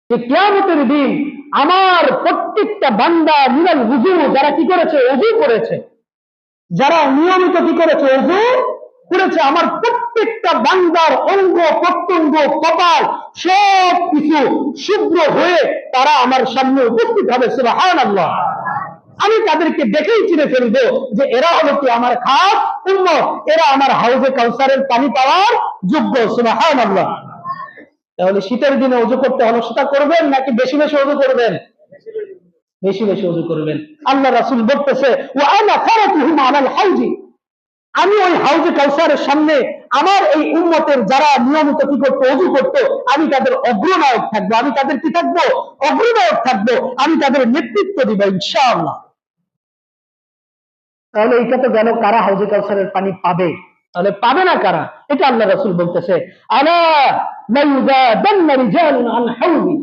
যে কিয়ামতের দিন আমার প্রত্যেকটা বান্দা মিনাল ওযু, যারা কি করেছে, ওযু করেছে, যারা নিয়মিত কি করেছে, ওযু করেছে, আমার প্রত্যেকটা বান্দার অঙ্গ প্রত্যঙ্গ কপাল সব কিছু শুভ্র হয়ে তারা আমার সামনে উপস্থিত হবে। সুবহানাল্লাহ। আমি তাদেরকে দেখেই চিনে ফেলবো যে এরা হলো কি আমার খাস উম্মত, এরা আমার হাউজে কাউসারের পানি পাওয়ার যোগ্য। সুবহানাল্লাহ। তাহলে শীতের দিনে ওযু করতে অলসতা করবেন নাকি বেশি বেশি ওযু করবেন? বেশি বেশি ওযু করবেন। আল্লাহ রাসূল বলতেছে, ওয়া আনা ফারাতুহুম আলাল হাউজি, আমি ওই হাউজে কাউসারের সামনে আমার এই উম্মতের যারা নিয়মিত কি করতো, ওযু করতো, আমি তাদের অগ্রনায়ক থাকবো। আমি তাদের কি থাকবো? অগ্রনায়ক থাকবো। আমি তাদের নেতৃত্ব দিব ইনশাআল্লাহ। তাহলে এটা তো গেল কারা হাউজে কাউসারের পানি পাবে। তাহলে পাবে না কারা? এটা আল্লাহ রাসূল বলতেছে, আলা লা ইউজাদান্না রিজালুন আন হাউজি,